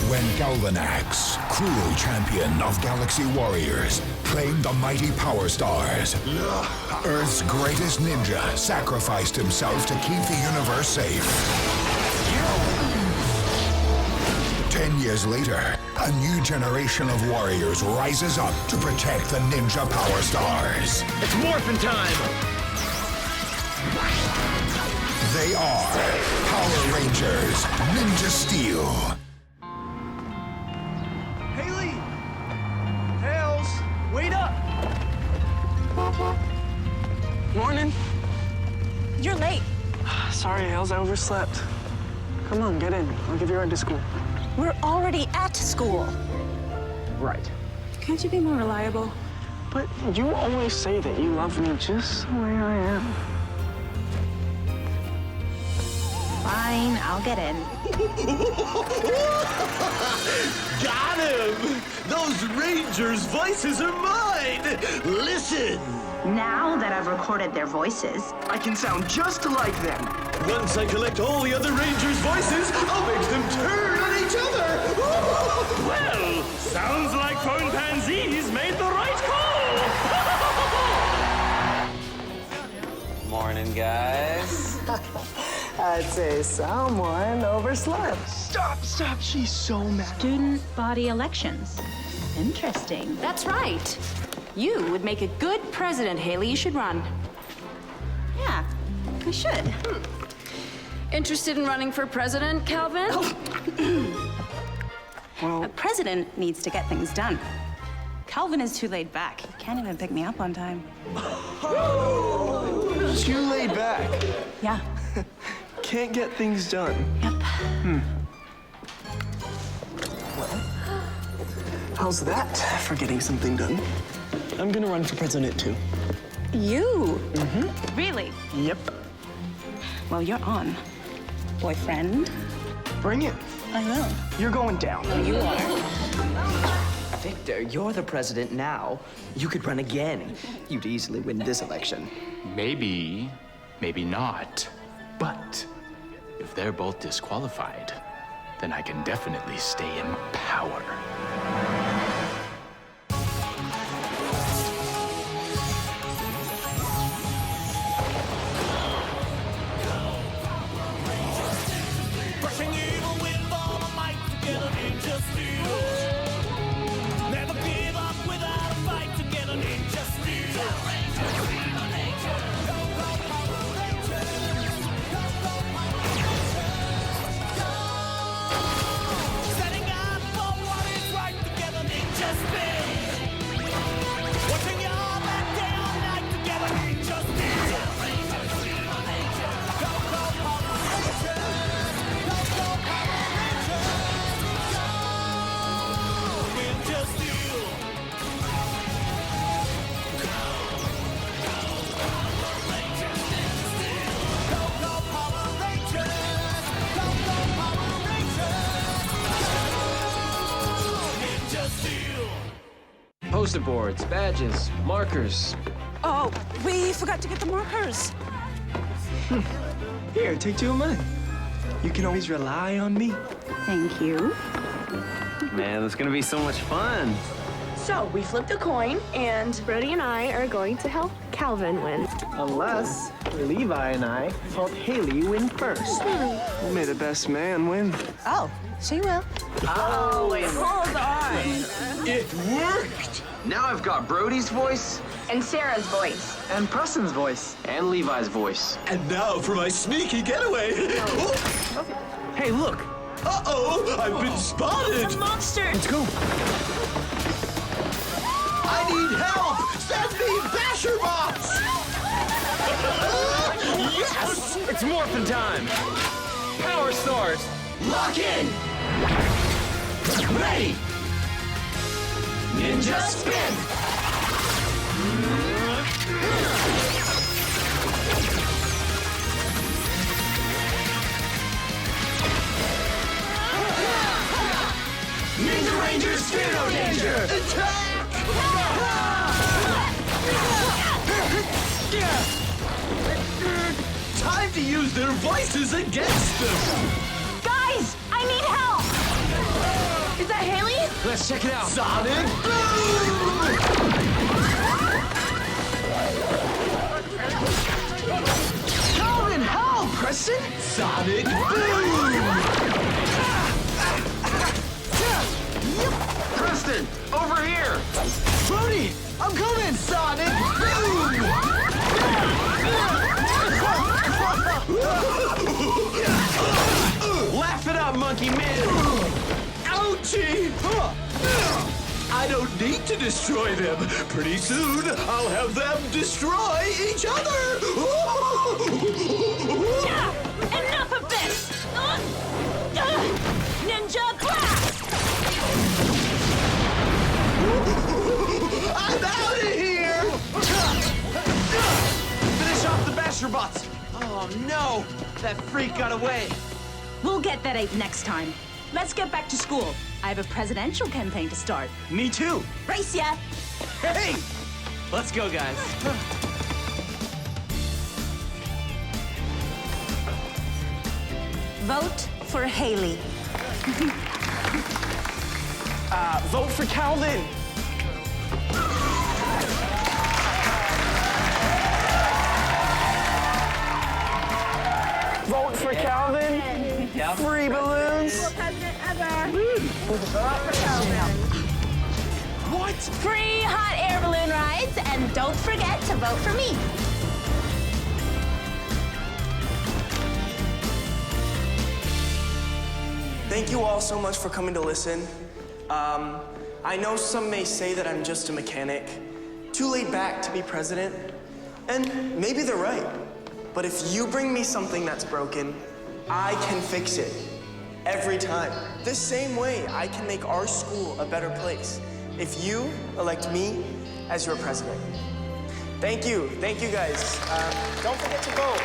When Galvanax, cruel champion of Galaxy Warriors, claimed the mighty Power Stars, Earth's greatest ninja sacrificed himself to keep the universe safe. 10 years later, a new generation of warriors rises up to protect the Ninja Power Stars. It's morphin' time! They are Power Rangers Ninja Steel. Hayley! Hales! Wait up! Morning. You're late. Sorry, Hales, I overslept. Come on, get in. I'll give you a ride to school. We're already at school. Right. Can't you be more reliable? But you always say that you love me just the way I am. Fine, I'll get in. Got him! Those Rangers' voices are mine! Listen! Now that I've recorded their voices, I can sound just like them. Once I collect all the other Rangers' voices, I'll make them turn on each other! Well, sounds like Phone Pansies made the right call! Morning, guys. I'd say someone overslept. Stop! She's so mad. Student body elections. Interesting. That's right. You would make a good president, Hayley. You should run. Yeah, I should. Interested in running for president, Calvin? A president needs to get things done. Calvin is too laid back. He can't even pick me up on time. Too laid back. Yeah. Can't get things done. Yep. How's that for getting something done? I'm gonna run for president, too. You? Really? Yep. Well, you're on. Boyfriend? Bring it. I will. You're going down. You are. Victor, you're the president now. You could run again. You'd easily win this election. Maybe, maybe not. But if they're both disqualified, then I can definitely stay in power. Crushing evil with all my might to get a ninja steel. Never give up without a fight to get a ninja steel. Power Rangers, Power Rangers. Go, go, Power Rangers. Go, go, Power Rangers. Go. Setting up for what is right to get a ninja steel. Watching y'all that day all night to get a ninja steel. Power Rangers, Power Rangers. Go, go, Power Rangers. Poster boards, badges, markers. Oh, we forgot to get the markers. Here, take 2 of mine. You can always rely on me. Thank you. Man, it's gonna be so much fun. So, we flipped a coin, and Brody and I are going to help Calvin win. Unless Levi and I help Hayley win first. May the best man win. Oh, she will. Oh, wait, hold on. It worked! Now I've got Brody's voice, And Sarah's voice. And Preston's voice. and Levi's voice. And now for my sneaky getaway! Hey, look. Uh-oh! I've been spotted! Monster! Let's go. I need help! Send me Basher Bots! Yes! It's morphin' time! Power Stars! Lock in! Ready! Ninja spin! Ninja Rangers, fear no danger! Attack! Time to use their voices against them! Guys, I need help! guys, check it out. Sonic boom! Calvin, help! Preston, Sonic boom! Preston, over here! Brody, I'm coming! Sonic boom! Laugh it up, monkey man! Ouchie! I don't need to destroy them. Pretty soon, I'll have them destroy each other! Enough of this! Ninja blast! I'm out of here! Finish off the basher bots. Oh no, that freak got away. We'll get that ape next time. Let's get back to school. I have a presidential campaign to start. Me too. Race ya! Hey, let's go, guys. Vote for Hayley. Vote for Calvin. Vote for Calvin. Free balloons. What? Free hot air balloon rides, and don't forget to vote for me. Thank you all so much for coming to listen. I know some may say that I'm just a mechanic, too laid back to be president, and maybe they're right. But if you bring me something that's broken, I can fix it every time. The same way I can make our school a better place if you elect me as your president. Thank you guys. Don't forget to vote.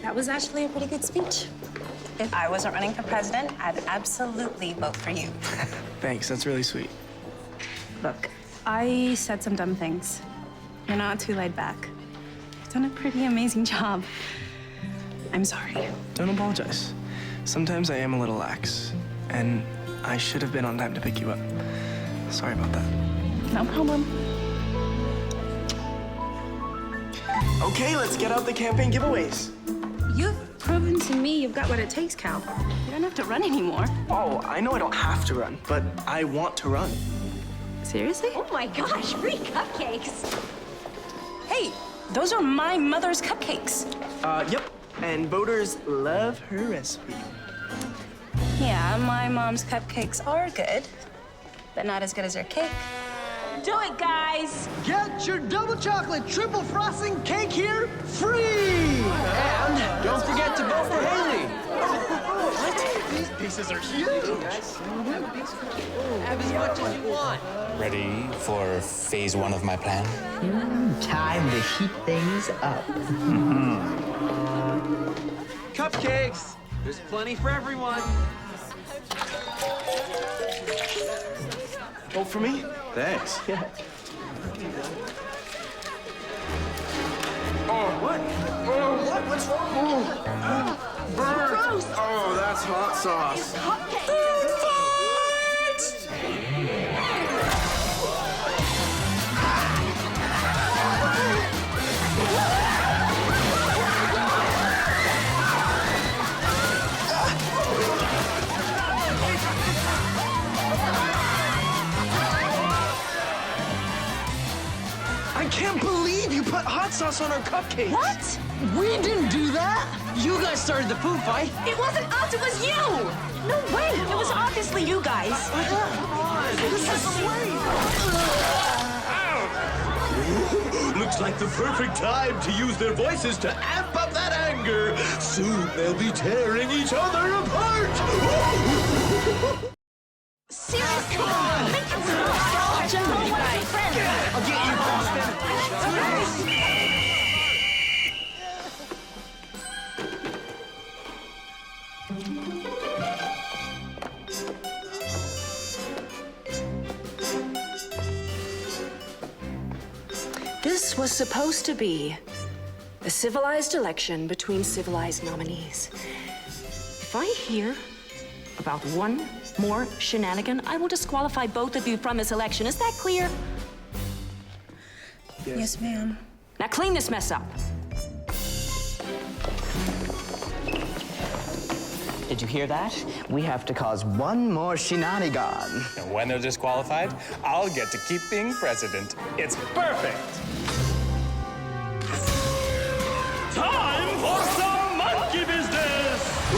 That was actually a pretty good speech. If I wasn't running for president, I'd absolutely vote for you. Thanks, that's really sweet. Look, I said some dumb things. You're not too laid back. You've done a pretty amazing job. I'm sorry. Don't apologize. Sometimes I am a little lax, and I should have been on time to pick you up. Sorry about that. No problem. Okay, let's get out the campaign giveaways. You've proven to me you've got what it takes, Cal. You don't have to run anymore. Oh, I know I don't have to run, but I want to run. Seriously? Oh my gosh, free cupcakes! Hey, those are my mother's cupcakes. Yep. And voters love her recipe. Yeah, my mom's cupcakes are good, but not as good as her cake. Do it, guys! Get your double chocolate triple frosting cake here free! And don't forget to vote for Hayley. These pieces are huge! Have as much as you want. Ready for phase 1 of my plan? Time to heat things up. Cupcakes. There's plenty for everyone. Vote for me? Thanks. Yeah. Oh, what? Oh, what? What's wrong? Oh, burn. Oh, that's hot sauce. I can't believe you put hot sauce on our cupcakes. What? We didn't do that. You guys started the food fight. It wasn't us, it was you! No way! It was obviously you guys. Looks like the perfect time to use their voices to amp up that anger. Soon they'll be tearing each other apart. Seriously? Make it stop! Don't want to be friends. I'll get you, Boston. This was supposed to be A civilized election between civilized nominees. If I hear about one more shenanigan, I will disqualify both of you from this election. Is that clear? Yes, ma'am. Now clean this mess up. Did you hear that? We have to cause one more shenanigan. And when they're disqualified, I'll get to keep being president. It's perfect! Time for some monkey business!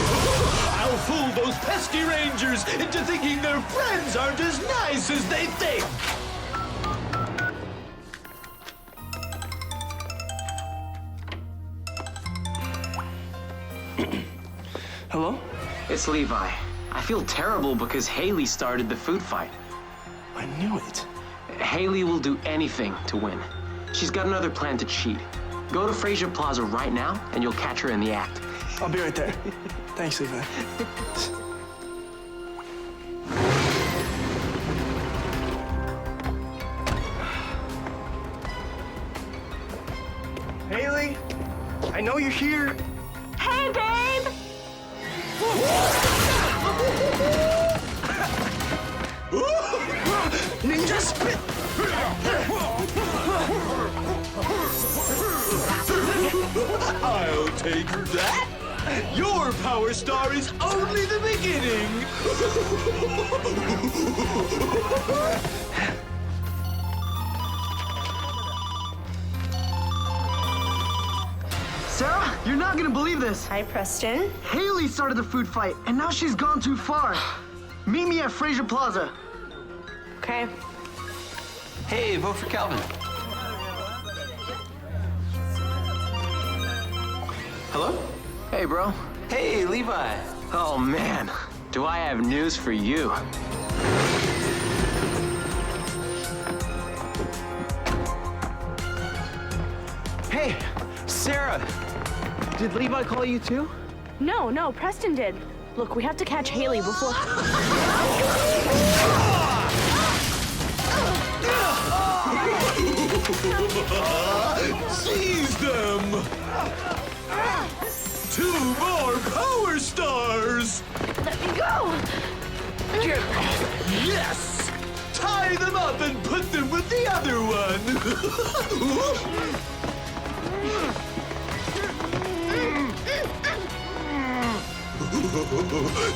I'll fool those pesky rangers into thinking their friends aren't as nice as they think! Hello? It's Levi. I feel terrible because Hayley started the food fight. I knew it. Hayley will do anything to win. She's got another plan to cheat. Go to Fraser Plaza right now, and you'll catch her in the act. I'll be right there. Thanks, Levi. Hayley, I know you're here. Hey, babe! Ninja spit! I'll take that! Your power star is only the beginning! Sarah, you're not gonna believe this. Hi, Preston. Hayley started the food fight, and now she's gone too far. Meet me at Fraser Plaza. Okay. Hey, vote for Calvin. Hello? Hey, bro. Hey, Levi. Oh, man. Do I have news for you? Hey, Sarah. Did Levi call you too? No, Preston did. Look, we have to catch Hayley before... Seize them! 2 more power stars! Let me go! Yes! Tie them up and put them with the other one!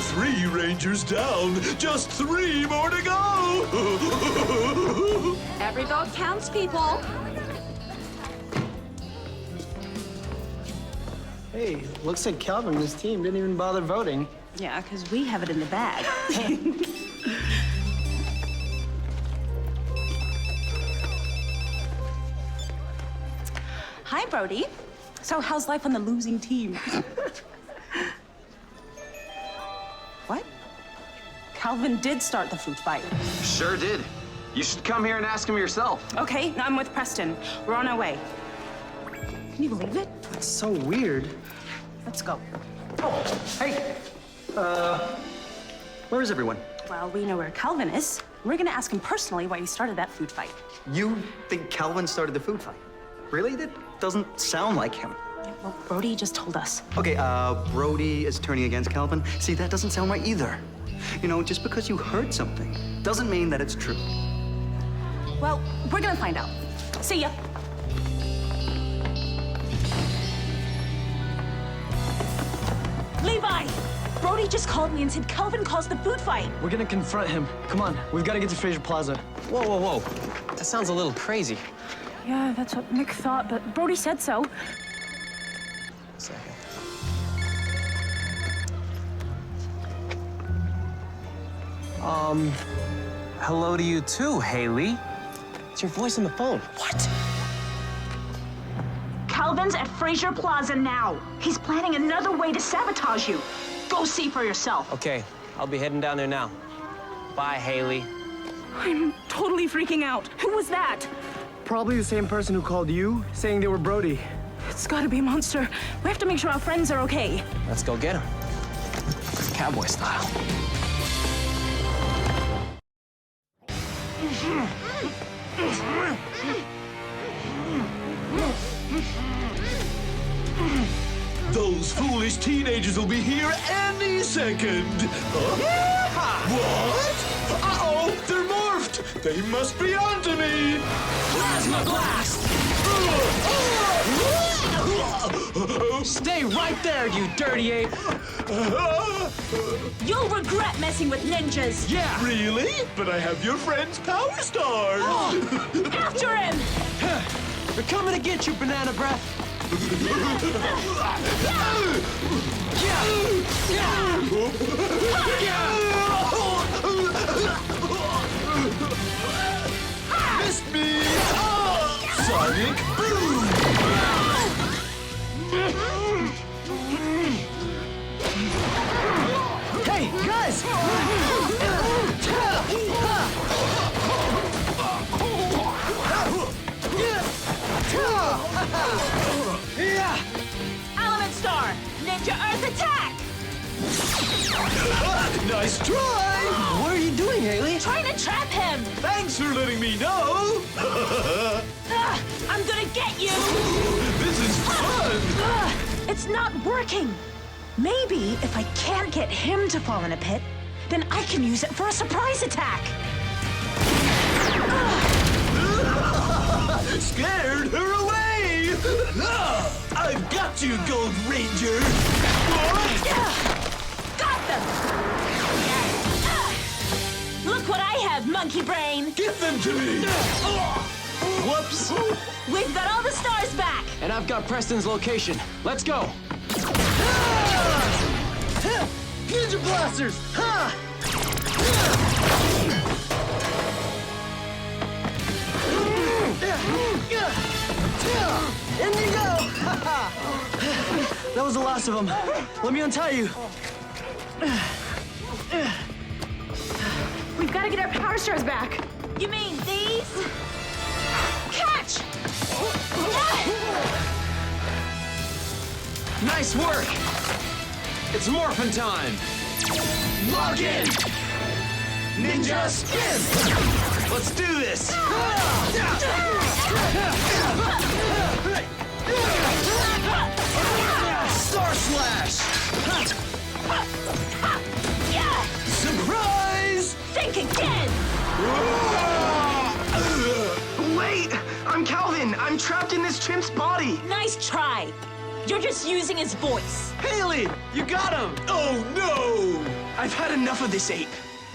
3 Rangers down, just 3 more to go! Every vote counts, people. Hey, looks like Calvin and his team didn't even bother voting. Yeah, because we have it in the bag. Hi, Brody. So how's life on the losing team? What? Calvin did start the food fight. Sure did. You should come here and ask him yourself. Okay, I'm with Preston. We're on our way. Can you believe it? That's so weird. Let's go. Oh, hey. Where is everyone? Well, we know where Calvin is. We're gonna ask him personally why he started that food fight. You think Calvin started the food fight? Really? That doesn't sound like him. Yeah, well, Brody just told us. Okay, Brody is turning against Calvin. See, that doesn't sound right either. You know, just because you heard something doesn't mean that it's true. Well, we're gonna find out. See ya. Levi! Brody just called me and said Calvin caused the food fight. We're gonna confront him. Come on, we've got to get to Fraser Plaza. Whoa, whoa, whoa. That sounds a little crazy. Yeah, that's what Nick thought, but Brody said so. Second. Hello to you too, Hayley. It's your voice on the phone. What? Calvin's at Fraser Plaza now. He's planning another way to sabotage you. Go see for yourself. Okay, I'll be heading down there now. Bye, Hayley. I'm totally freaking out. Who was that? Probably the same person who called you, saying they were Brody. It's gotta be a monster. We have to make sure our friends are okay. Let's go get him. Cowboy style. Those foolish teenagers will be here any second. What? Uh-oh, they're morphed. They must be onto me. Plasma blast! Stay right there, you dirty ape! You'll regret messing with ninjas! Yeah! Really? But I have your friend's power stars! After him! They're coming to get you, banana breath! Missed me! Sonic boom! Hey, guys! Element Star! Ninja Earth attack! Nice try! What are you doing, Hayley? Trying to trap him! Thanks for letting me know! I'm gonna get you! This is fun! It's not working! Maybe if I can't get him to fall in a pit, then I can use it for a surprise attack! Scared her away! I've got you, Gold Ranger! Got them! Look what I have, monkey brain! Give them to me! Whoops! We've got all the stars back! And I've got Preston's location. Let's go! Ninja blasters! Ha! In you go! That was the last of them. Let me untie you. We've got to get our power stars back. You mean these? Catch! Nice work! It's morphin' time! Lock in! Ninja spin! Let's do this! Star Slash! Surprise! Think again! Wait! I'm Calvin! I'm trapped in this chimp's body! Nice try! You're just using his voice. Hayley! You got him! Oh no! I've had enough of this ape.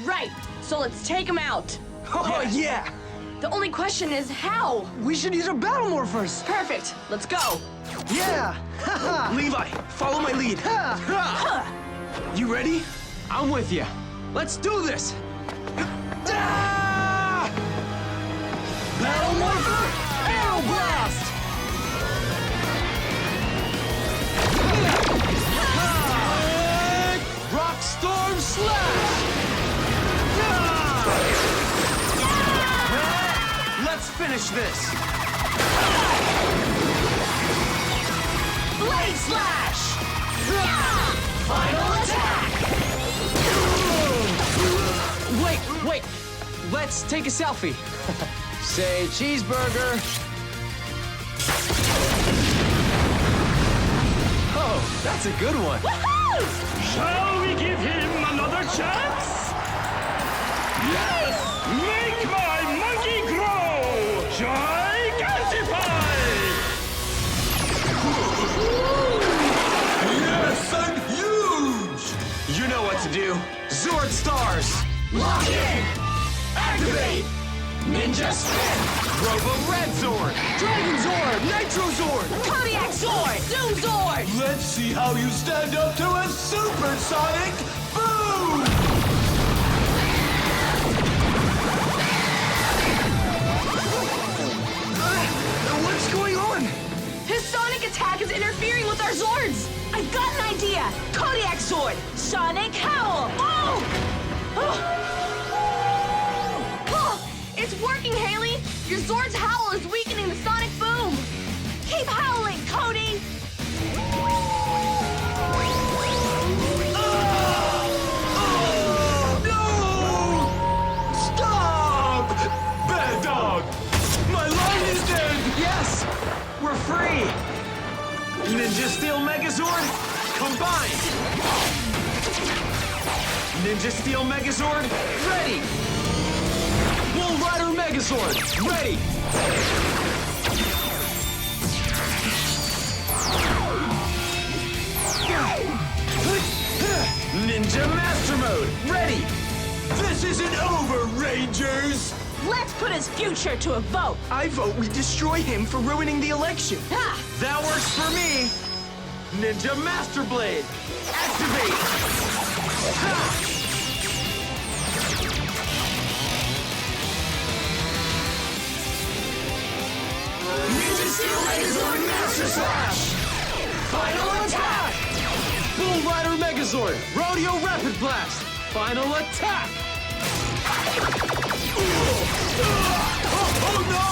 Right. So let's take him out. Oh, yeah! The only question is how? We should use our battle morphers! Perfect. Let's go. Yeah! Levi, follow my lead. You ready? I'm with you. Let's do this! Battle morpher! Arrow blast! Rock storm slash! Let's finish this! Blade slash! Final attack! Wait! Let's take a selfie. Say cheeseburger. Oh, that's a good one. Shall we give him another chance? Yes! Make my monkey grow! Gigantify! Yes, I'm huge! You know what to do. Zord stars! Lock in! Activate! Ninja spin! Robo Red Zord! Dragon Zord! Nitro Zord! Kodiak Sword! Zoom Zord! Let's see how you stand up to a supersonic boom! What's going on? His sonic attack is interfering with our Zords. I've got an idea! Kodiak Sword! Sonic Howl! Oh! It's working, Hayley. Your Zord's howl is weakening the sonic boom. Keep howling, Cody! No! Stop! Bad dog! My line is dead! Yes! We're free! Ninja Steel Megazord, combined! Ninja Steel Megazord, ready! Bull Rider Megazord, ready! Ninja Master Mode, ready! This isn't over, Rangers! Let's put his future to a vote. I vote we destroy him for ruining the election. Ha! That works for me! Ninja Master Blade, activate! Ha! Ninja Steel Megazord Master Slash! Final attack! Bull Rider Megazord, Rodeo Rapid Blast! Final attack! Oh no!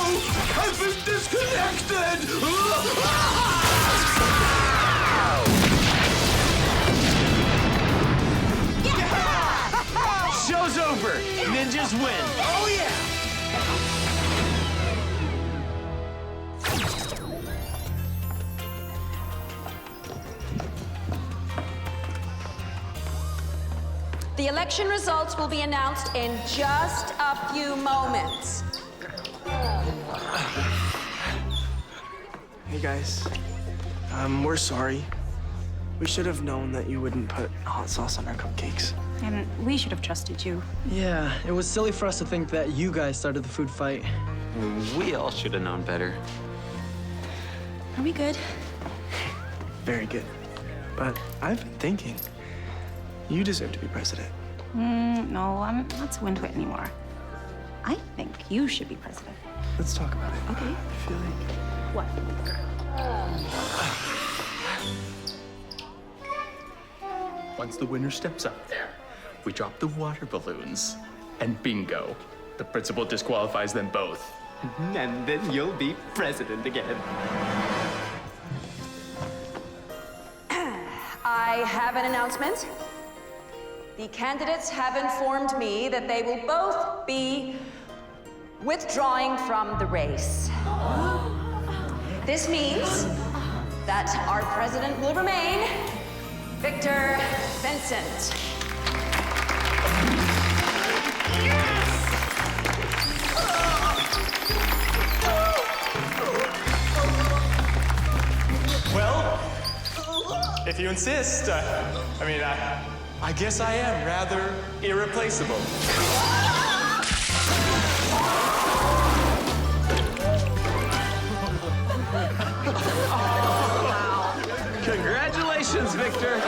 I've been disconnected! Show's over! Ninjas win! Oh yeah! The election results will be announced in just a few moments. Hey guys, we're sorry. We should have known that you wouldn't put hot sauce on our cupcakes. And we should have trusted you. Yeah, it was silly for us to think that you guys started the food fight. We all should have known better. Are we good? Very good. But I've been thinking, you deserve to be president. No, I'm not so into it anymore. I think you should be president. Let's talk about it. Okay. I feel like... What? Once the winner steps up there, we drop the water balloons. And bingo, the principal disqualifies them both. And then you'll be president again. I have an announcement. The candidates have informed me that they will both be withdrawing from the race. This means that our president will remain Victor Vincent. Well, if you insist, I guess I am rather irreplaceable. Congratulations, Victor!